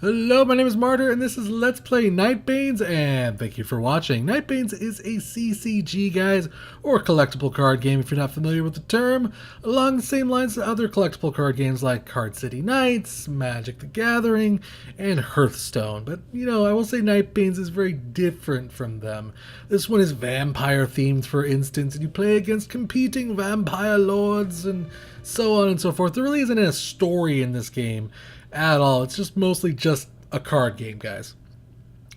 Hello, my name is Martyr, and this is Let's Play Nightbanes, and thank you for watching. Nightbanes is a CCG, guys, or collectible card game if you're not familiar with the term, along the same lines as other collectible card games like Card City Nights, Magic the Gathering, and Hearthstone. But, I will say Nightbanes is very different from them. This one is vampire-themed, for instance, and you play against competing vampire lords, and so on and so forth. There really isn't a story in this game at all. It's just mostly just a card game, guys.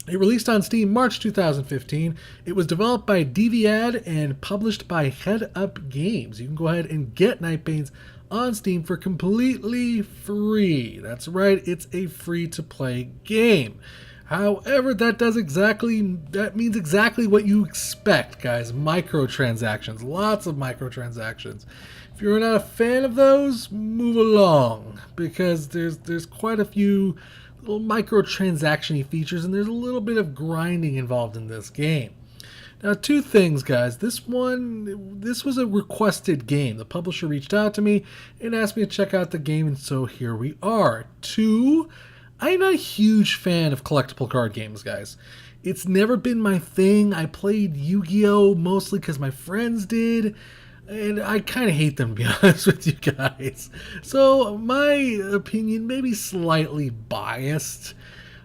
It released on Steam March 2015. It was developed by DVAD and published by Head Up Games. You can go ahead and get Nightbanes on Steam for completely free. That's right, it's a free-to-play game. However, that means exactly what you expect, guys. Microtransactions, lots of microtransactions. If you're not a fan of those, move along, because there's quite a few little microtransaction-y features, and there's a little bit of grinding involved in this game. Now, two things, guys. This was a requested game. The publisher reached out to me and asked me to check out the game, and so here we are. Two, I'm not a huge fan of collectible card games, guys. It's never been my thing. I played Yu-Gi-Oh! Mostly because my friends did, and I kind of hate them, to be honest with you guys. So, my opinion may be slightly biased.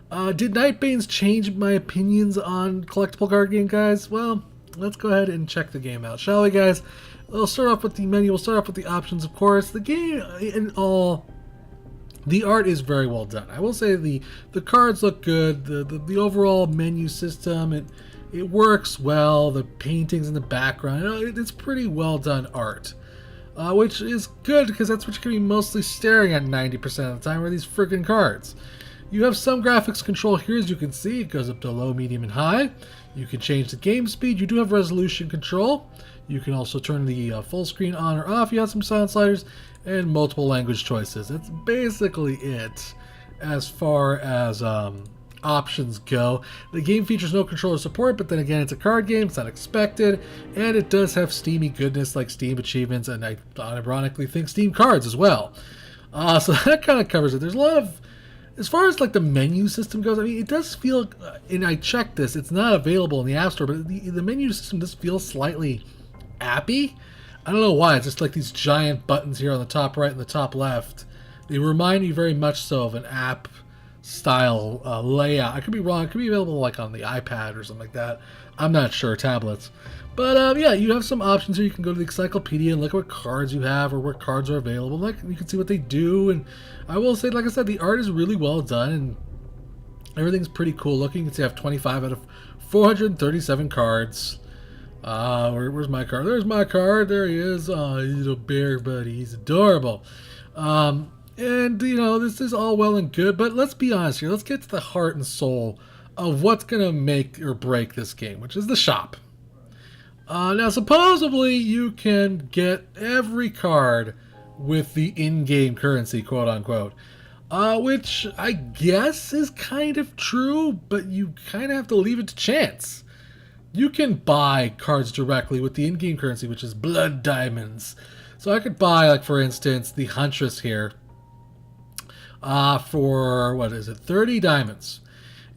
Did Nightbanes change my opinions on collectible card game, guys? Well, let's go ahead and check the game out, shall we, guys? We'll start off with the menu. We'll start off with the options, of course. The game, in all, the art is very well done. I will say the cards look good. The overall menu system, it works well. The paintings in the background, it's pretty well done art, which is good because that's what you're going to be mostly staring at 90% of the time, are these freaking cards. You have some graphics control here, as you can see. It goes up to low, medium, and high. You can change the game speed. You do have resolution control. You can also turn the full screen on or off. You have some sound sliders and multiple language choices. That's basically it as far as options go. The game features no controller support, but then again, it's a card game. It's not expected, and it does have Steamy goodness like Steam achievements, and I ironically think Steam cards as well. So that kind of covers it. There's a lot of, as far as like the menu system goes, I mean, it does feel, and I checked this, it's not available in the App Store, but the menu system does feel slightly appy. I don't know why. It's just like these giant buttons here on the top right and the top left. They remind me very much so of an app style layout. I could be wrong. It could be available like on the iPad or something like that. I'm not sure. Tablets. But yeah, you have some options here. You can go to the encyclopedia and look at what cards you have or what cards are available. Like, you can see what they do. And I will say, like I said, the art is really well done and everything's pretty cool looking. You can see I have 25 out of 437 cards. Where's my card? There's my card. There he is. Oh, he's a little bear buddy. He's adorable. And, this is all well and good, but let's be honest here. Let's get to the heart and soul of what's going to make or break this game, which is the shop. Now, supposedly, you can get every card with the in-game currency, quote-unquote, which I guess is kind of true, but you kind of have to leave it to chance. You can buy cards directly with the in-game currency, which is blood diamonds. So I could buy, like, for instance, the Huntress here for, 30 diamonds.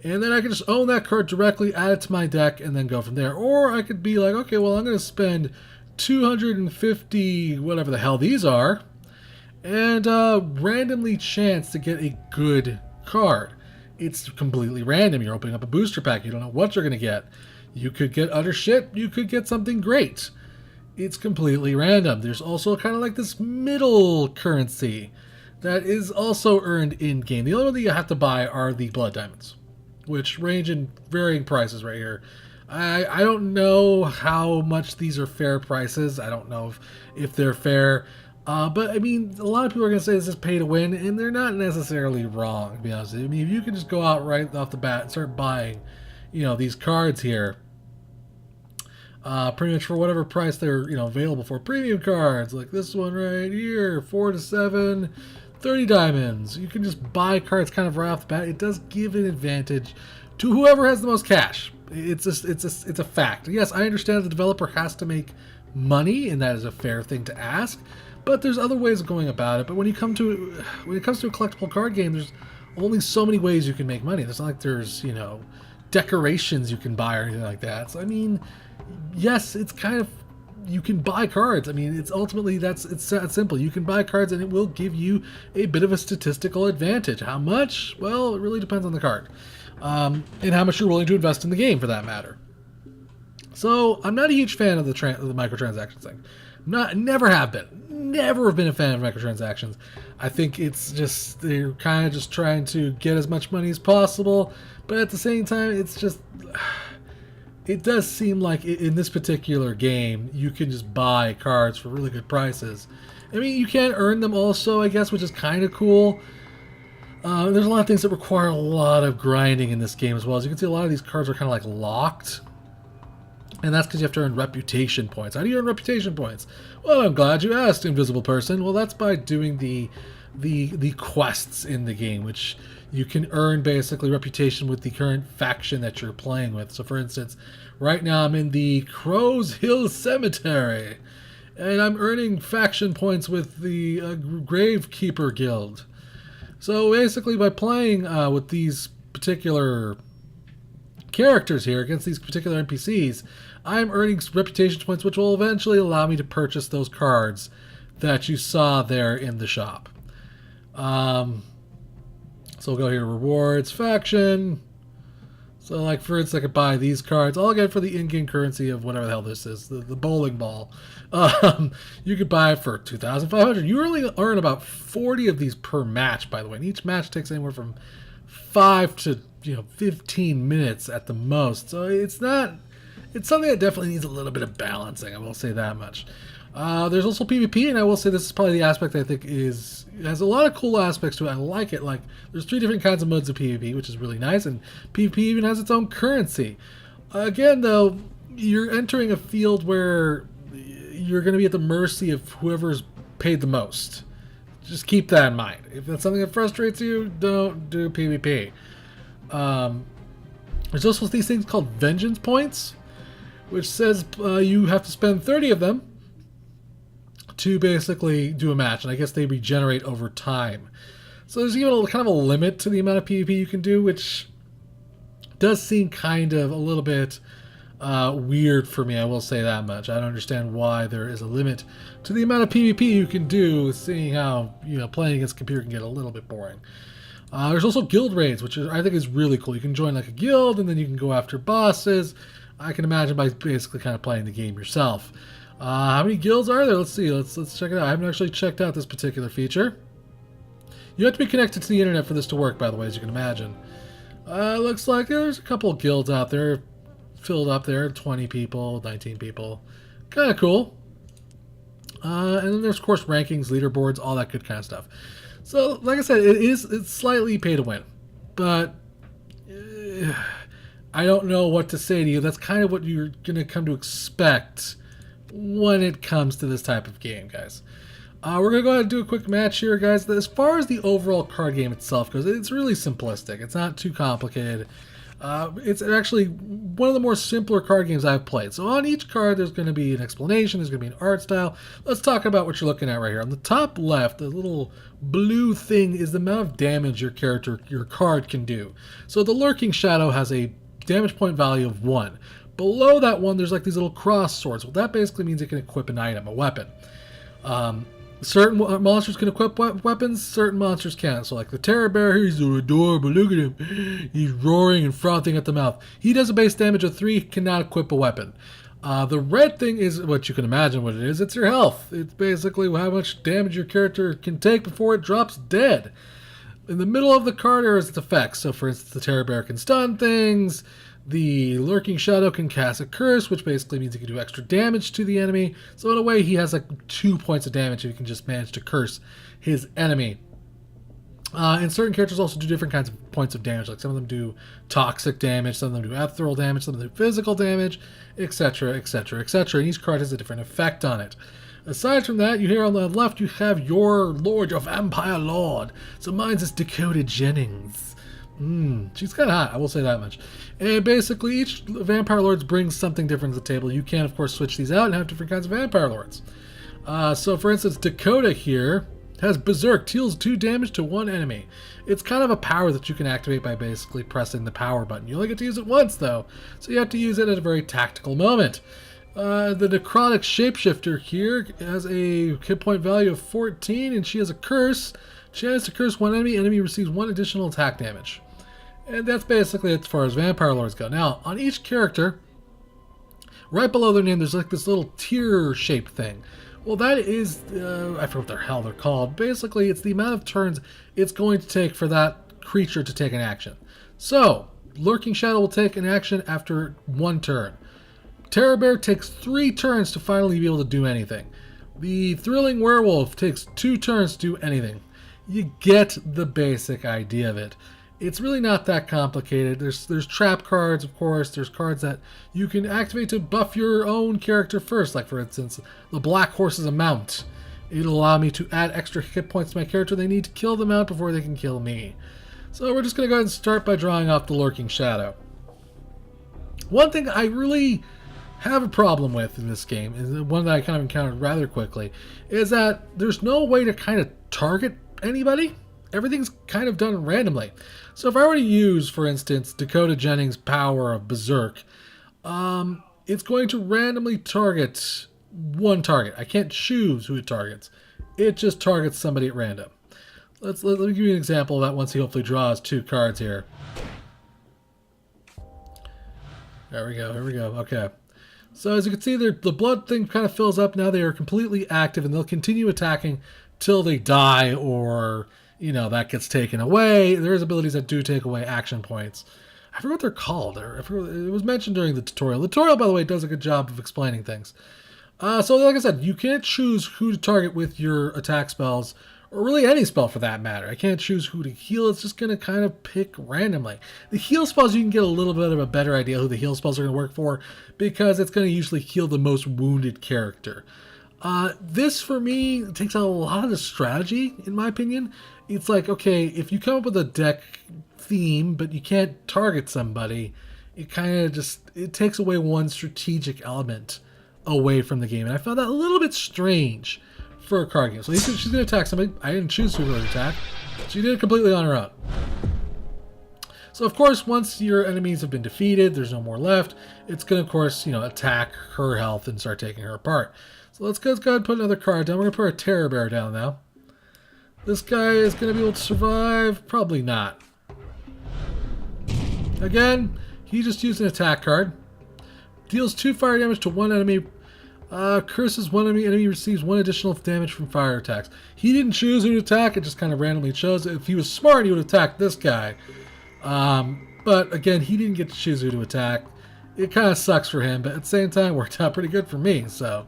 And then I can just own that card directly, add it to my deck, and then go from there. Or I could be like, okay, well, I'm going to spend 250, whatever the hell these are, and randomly chance to get a good card. It's completely random. You're opening up a booster pack. You don't know what you're going to get. You could get utter shit. You could get something great. It's completely random. There's also kind of like this middle currency that is also earned in-game. The only one that you have to buy are the blood diamonds, which range in varying prices right here. I don't know how much these are fair prices. I don't know if they're fair. But, I mean, a lot of people are going to say this is pay to win, and they're not necessarily wrong, to be honest with you. I mean, if you can just go out right off the bat and start buying, these cards here, pretty much for whatever price they're, available for. Premium cards, like this one right here, 4 to 7, 30 diamonds. You can just buy cards kind of right off the bat. It does give an advantage to whoever has the most cash. It's a fact. Yes, I understand the developer has to make money, and that is a fair thing to ask. But there's other ways of going about it. But when it comes to a collectible card game, there's only so many ways you can make money. There's not like there's, you know, decorations you can buy or anything like that. So I mean, yes, it's kind of, you can buy cards. I mean, it's ultimately, it's that simple. You can buy cards and it will give you a bit of a statistical advantage. How much? Well, it really depends on the card. And how much you're willing to invest in the game, for that matter. So I'm not a huge fan of the microtransactions thing. Never have been. Never have been a fan of microtransactions. I think it's just, they're kind of just trying to get as much money as possible, but at the same time, it's just, it does seem like in this particular game, you can just buy cards for really good prices. I mean, you can earn them also, I guess, which is kind of cool. There's a lot of things that require a lot of grinding in this game as well. As you can see, a lot of these cards are kind of like locked. And that's because you have to earn reputation points. How do you earn reputation points? Well, I'm glad you asked, Invisible Person. Well, that's by doing the quests in the game, which you can earn basically reputation with the current faction that you're playing with. So, for instance, right now I'm in the Crow's Hill Cemetery, and I'm earning faction points with the Gravekeeper Guild. So basically, by playing with these particular characters here against these particular NPCs, I'm earning reputation points, which will eventually allow me to purchase those cards that you saw there in the shop. So we'll go here, rewards, faction. So like, for instance, I could buy these cards. All I get for the in-game currency of whatever the hell this is, the bowling ball. You could buy it for 2,500. You only earn about 40 of these per match, by the way. And each match takes anywhere from 5 to 15 minutes at the most. So it's something that definitely needs a little bit of balancing. I will say that much. There's also PvP, and I will say this is probably the aspect I think has a lot of cool aspects to it. I like it. Like, there's 3 different kinds of modes of PvP, which is really nice, and PvP even has its own currency. Again, though, you're entering a field where you're going to be at the mercy of whoever's paid the most. Just keep that in mind. If that's something that frustrates you, don't do PvP. There's also these things called Vengeance Points, which says you have to spend 30 of them to basically do a match, and I guess they regenerate over time. So there's even kind of a limit to the amount of PvP you can do, which does seem kind of a little bit weird for me, I will say that much. I don't understand why there is a limit to the amount of PvP you can do, seeing how, playing against a computer can get a little bit boring. There's also guild raids, which I think is really cool. You can join like a guild, and then you can go after bosses. I can imagine by basically kind of playing the game yourself. How many guilds are there? Let's see. Let's check it out. I haven't actually checked out this particular feature. You have to be connected to the internet for this to work, by the way, as you can imagine. Looks like there's a couple of guilds out there filled up there. 20 people, 19 people. Kind of cool. And then there's, of course, rankings, leaderboards, all that good kind of stuff. So, like I said, it's slightly pay to win. But I don't know what to say to you. That's kind of what you're going to come to expect when it comes to this type of game, guys. We're going to go ahead and do a quick match here, guys. As far as the overall card game itself goes, it's really simplistic. It's not too complicated. It's actually one of the more simpler card games I've played. So on each card, there's going to be an explanation. There's going to be an art style. Let's talk about what you're looking at right here. On the top left, the little blue thing is the amount of damage your card can do. So the Lurking Shadow has a damage point value of 1. Below that one, there's like these little cross swords. Well, that basically means it can equip an item, a weapon. Certain monsters can equip weapons, certain monsters can't. So like the Terror Bear here, he's so adorable, look at him. He's roaring and frothing at the mouth. He does a base damage of 3, cannot equip a weapon. The red thing is what you can imagine what it is. It's your health. It's basically how much damage your character can take before it drops dead. In the middle of the card are its effects. So for instance, the Terror Bear can stun things. The Lurking Shadow can cast a curse, which basically means he can do extra damage to the enemy. So in a way, he has like 2 points of damage if he can just manage to curse his enemy. And certain characters also do different kinds of points of damage. Like some of them do toxic damage, some of them do ethereal damage, some of them do physical damage, etc., etc., etc. And each card has a different effect on it. Aside from that, you here on the left, you have your Lord, your Vampire Lord. So mine's is Dakota Jennings. She's kind of hot, I will say that much. And basically, each Vampire Lords brings something different to the table. You can, of course, switch these out and have different kinds of Vampire Lords. So, for instance, Dakota here Has Berserk, deals 2 damage to one enemy. It's kind of a power that you can activate by basically pressing the power button. You only get to use it once though, so you have to use it at a very tactical moment. The Necrotic Shapeshifter here has a hit point value of 14, and she has a curse. She has to curse one enemy. Enemy receives 1 additional attack damage. And that's basically it as far as Vampire Lords go. Now, on each character, right below their name, there's like this little tear-shaped thing. Well, that is, I forget what the hell they're called. Basically, it's the amount of turns it's going to take for that creature to take an action. So, Lurking Shadow will take an action after 1 turn. Terror Bear takes 3 turns to finally be able to do anything. The Thrilling Werewolf takes 2 turns to do anything. You get the basic idea of it. It's really not that complicated. There's trap cards, of course. There's cards that you can activate to buff your own character first. Like, for instance, the Black Horse is a mount. It'll allow me to add extra hit points to my character. They need to kill the mount before they can kill me. So we're just going to go ahead and start by drawing off the Lurking Shadow. One thing I really have a problem with in this game, is one that I kind of encountered rather quickly, is that there's no way to kind of target anybody. Everything's kind of done randomly. So if I were to use, for instance, Dakota Jennings' power of Berserk, it's going to randomly target one target. I can't choose who it targets. It just targets somebody at random. Let me give you an example of that once he hopefully draws 2 cards here. There we go, here we go, okay. So as you can see, the blood thing kind of fills up. Now they are completely active, and they'll continue attacking till they die, or, you know, that gets taken away. There's abilities that do take away action points. I forget what they're called. I forget, it was mentioned during the tutorial. The tutorial, by the way, does a good job of explaining things. So like I said, you can't choose who to target with your attack spells, or really any spell for that matter. I can't choose who to heal. It's just going to kind of pick randomly. The heal spells, you can get a little bit of a better idea who the heal spells are going to work for, because it's going to usually heal the most wounded character. This, for me, takes out a lot of the strategy, in my opinion. It's like, okay, if you come up with a deck theme, but you can't target somebody, it kind of just, it takes away one strategic element away from the game. And I found that a little bit strange for a card game. So she's going to attack somebody. I didn't choose who to attack. She did it completely on her own. So of course, once your enemies have been defeated, there's no more left, it's going to, of course, you know, attack her health and start taking her apart. So let's go ahead and put another card down. We're going to put a Terror Bear down now. This guy is going to be able to survive? Probably not. Again, he just used an attack card. Deals 2 fire damage to one enemy. Curses one enemy. Enemy receives 1 additional damage from fire attacks. He didn't choose who to attack. It just kind of randomly chose. If he was smart, he would attack this guy. But again, he didn't get to choose who to attack. It kind of sucks for him, but at the same time, worked out pretty good for me. So,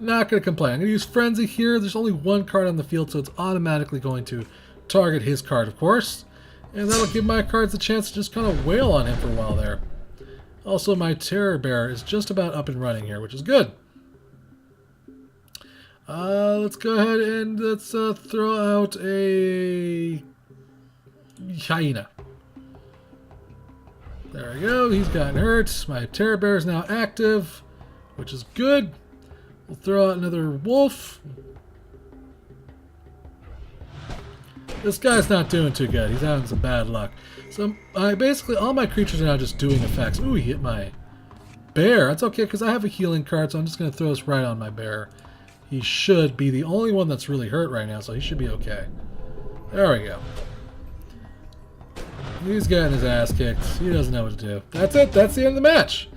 not going to complain. I'm going to use Frenzy here. There's only 1 card on the field, so it's automatically going to target his card, of course. And that'll give my cards a chance to just kind of wail on him for a while there. Also, my Terror Bear is just about up and running here, which is good. Let's go ahead and let's throw out a Hyena. There we go. He's gotten hurt. My Terror Bear is now active, which is good. We'll throw out another Wolf. This guy's not doing too good. He's having some bad luck. So basically all my creatures are now just doing effects. Ooh, he hit my bear. That's okay, because I have a healing card, so I'm just going to throw this right on my bear. He should be the only one that's really hurt right now, so he should be okay. There we go. He's getting his ass kicked. He doesn't know what to do. That's it. That's the end of the match.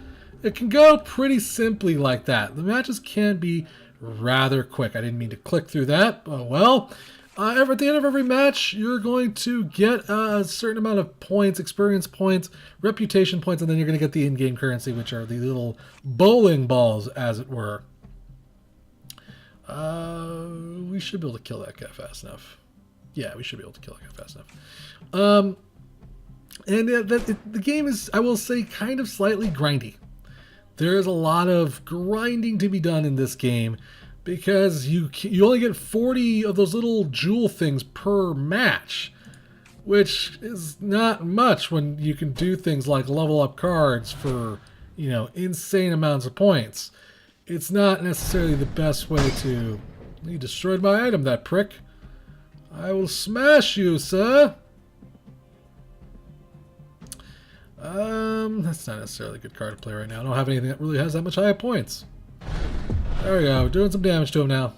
It can go pretty simply like that. The matches can be rather quick. I didn't mean to click through that. Oh well. At the end of every match, you're going to get a certain amount of points, experience points, reputation points, and then you're going to get the in-game currency, which are the little bowling balls, as it were. We should be able to kill that guy fast enough. Yeah, we should be able to kill that guy fast enough. And the game is, I will say, kind of slightly grindy. There is a lot of grinding to be done in this game, because you only get 40 of those little jewel things per match, which is not much when you can do things like level up cards for, you know, insane amounts of points. It's not necessarily the best way to... He destroyed my item, that prick. I will smash you, sir. That's not necessarily a good card to play right now. I don't have anything that really has that much high points. There we go. We're doing some damage to him now.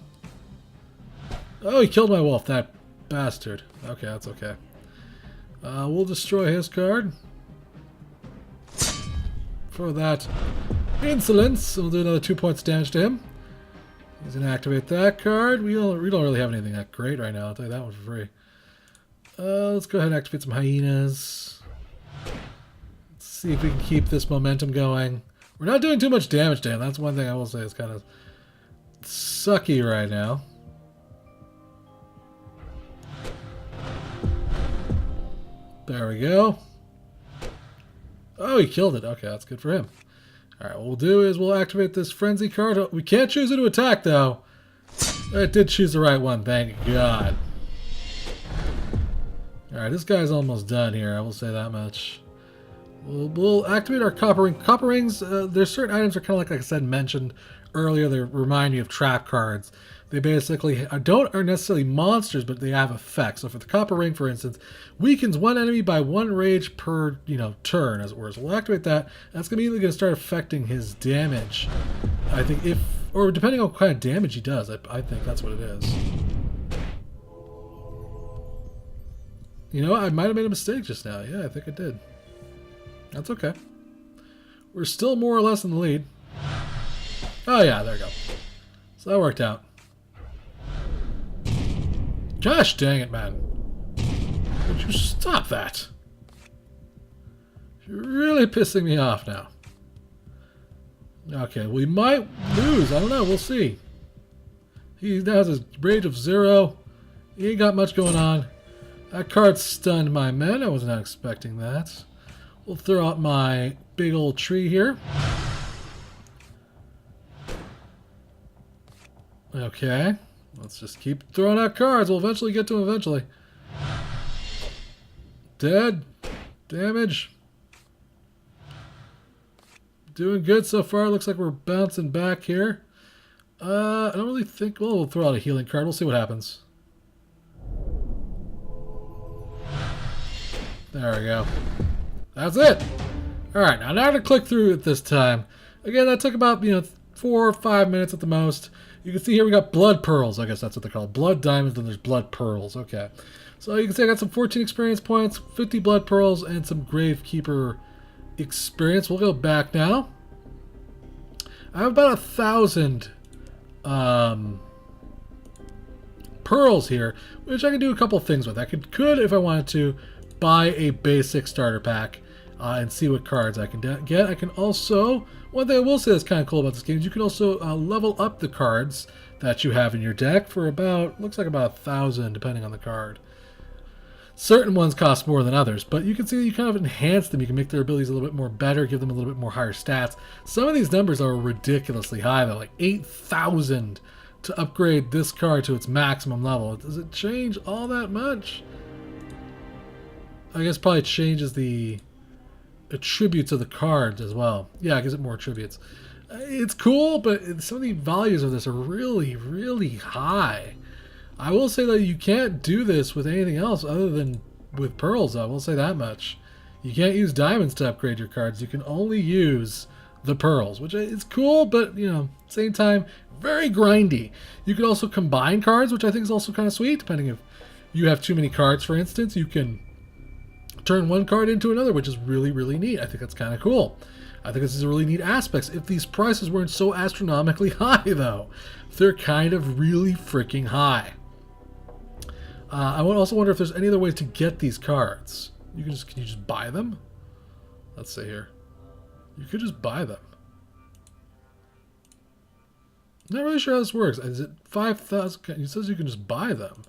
Oh, he killed my wolf, that bastard. Okay, that's okay. We'll destroy his card. For that insolence, we'll do another 2 points damage to him. He's going to activate that card. We don't really have anything that great right now. I'll tell you that one for free. Let's go ahead and activate some hyenas. Let's see if we can keep this momentum going. We're not doing too much damage to him. That's one thing I will say is kind of sucky right now. There we go. Oh, he killed it. Okay, that's good for him. Alright, what we'll do is we'll activate this frenzy card. We can't choose who to attack, though. I did choose the right one, thank God. Alright, this guy's almost done here, I will say that much. We'll activate our copper ring. Copper rings, there's certain items that are kind of like I said, mentioned earlier, they remind you of trap cards. They basically aren't necessarily monsters, but they have effects. So for the copper ring, for instance, weakens one enemy by 1 rage per turn, as it were. So we'll activate that. That's going to be start affecting his damage. I think or depending on what kind of damage he does, I think that's what it is. You know, I might have made a mistake just now. Yeah, I think I did. That's okay. We're still more or less in the lead. Oh yeah, there we go. So that worked out. Gosh dang it, man. Would you stop that? You're really pissing me off now. Okay, we might lose. I don't know. We'll see. He now has a rage of 0. He ain't got much going on. That card stunned my men. I was not expecting that. We'll throw out my big old tree here. Okay. Let's just keep throwing out cards. We'll eventually get to him eventually. Dead. Damage. Doing good so far. Looks like we're bouncing back here. I don't really think... Well, we'll throw out a healing card. We'll see what happens. There we go. That's it. Alright, now to click through it this time. Again, that took about, 4 or 5 minutes at the most. You can see here we got blood pearls. I guess that's what they're called. Blood diamonds, then there's blood pearls. Okay. So you can see I got some 14 experience points, 50 blood pearls, and some gravekeeper experience. We'll go back now. I have about 1,000 pearls here, which I can do a couple things with. I could, if I wanted to, buy a basic starter pack and see what cards I can get. I can also... One thing I will say that's kind of cool about this game is you can also level up the cards that you have in your deck for about, looks like about 1,000 depending on the card. Certain ones cost more than others, but you can see that you kind of enhance them. You can make their abilities a little bit more better, give them a little bit more higher stats. Some of these numbers are ridiculously high though, like 8,000 to upgrade this card to its maximum level. Does it change all that much? I guess probably changes the attributes of the cards as well. Yeah, it gives it more attributes. It's cool, but some of the values of this are really, really high. I will say that you can't do this with anything else other than with pearls. I will say that much. You can't use diamonds to upgrade your cards. You can only use the pearls, which is cool, but same time, very grindy. You can also combine cards, which I think is also kind of sweet, depending if you have too many cards, for instance. You can turn one card into another, which is really, really neat. I think that's kind of cool. I think this is a really neat aspect. If these prices weren't so astronomically high, though, they're kind of really freaking high. I would also wonder if there's any other ways to get these cards. Can you just buy them? Let's see here. You could just buy them. Not really sure how this works. Is it 5,000? It says you can just buy them.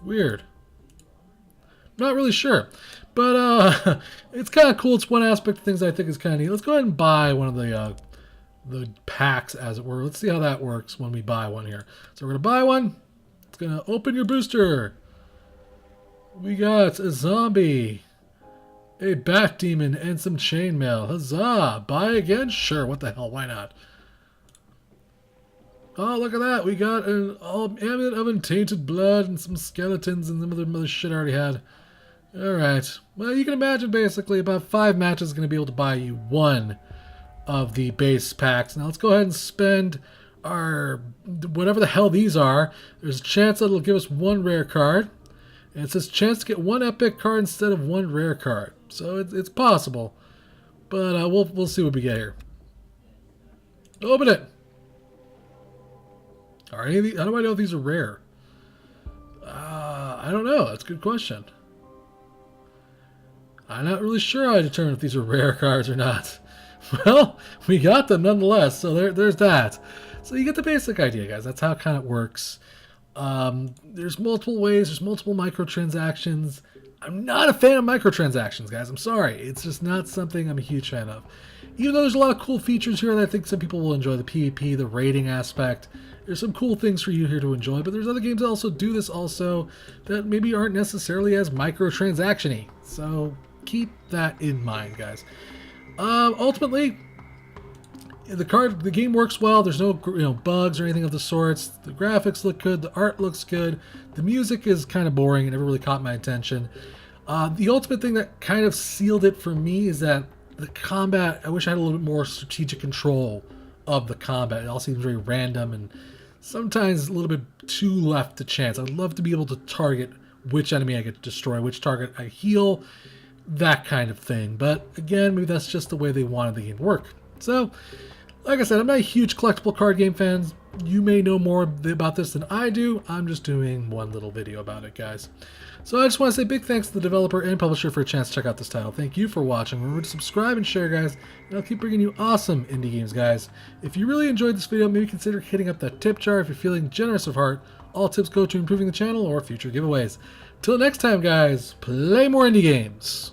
Weird. Not really sure, but it's kind of cool. It's one aspect of things I think is kind of neat. Let's go ahead and buy one of the packs, as it were. Let's see how that works when we buy one here. So we're gonna buy one. It's gonna open your booster. We got a zombie, a bat demon, and some chainmail. Huzzah! Buy again? Sure. What the hell? Why not? Oh, look at that. We got an amulet of untainted blood and some skeletons and some other shit I already had. Alright. Well, you can imagine basically about 5 matches is going to be able to buy you 1 of the base packs. Now let's go ahead and spend our whatever the hell these are. There's a chance that it'll give us 1 rare card. And it says chance to get 1 epic card instead of 1 rare card. So it's possible. But we'll see what we get here. Open it! Are any of these, how do I know if these are rare? I don't know. That's a good question. I'm not really sure how to determine if these are rare cards or not. Well, we got them nonetheless, so there's that. So you get the basic idea, guys. That's how it kind of works. There's multiple ways. There's multiple microtransactions. I'm not a fan of microtransactions, guys. I'm sorry. It's just not something I'm a huge fan of. Even though there's a lot of cool features here that I think some people will enjoy, the PvP, the raiding aspect. There's some cool things for you here to enjoy, but there's other games that also do this also that maybe aren't necessarily as microtransaction-y. So keep that in mind, guys. Ultimately, the game works well. There's no bugs or anything of the sorts. The graphics look good. The art looks good. The music is kind of boring. It never really caught my attention. The ultimate thing that kind of sealed it for me is that the combat, I wish I had a little bit more strategic control of the combat. It all seems very random and sometimes a little bit too left to chance. I'd love to be able to target which enemy I get to destroy, which target I heal, that kind of thing. But again, maybe that's just the way they wanted the game to work. So, like I said, I'm not a huge collectible card game fan. You may know more about this than I do. I'm just doing one little video about it, guys. So I just want to say big thanks to the developer and publisher for a chance to check out this title. Thank you for watching. Remember to subscribe and share, guys, and I'll keep bringing you awesome indie games, guys. If you really enjoyed this video, maybe consider hitting up that tip jar if you're feeling generous of heart. All tips go to improving the channel or future giveaways. Till next time, guys, play more indie games.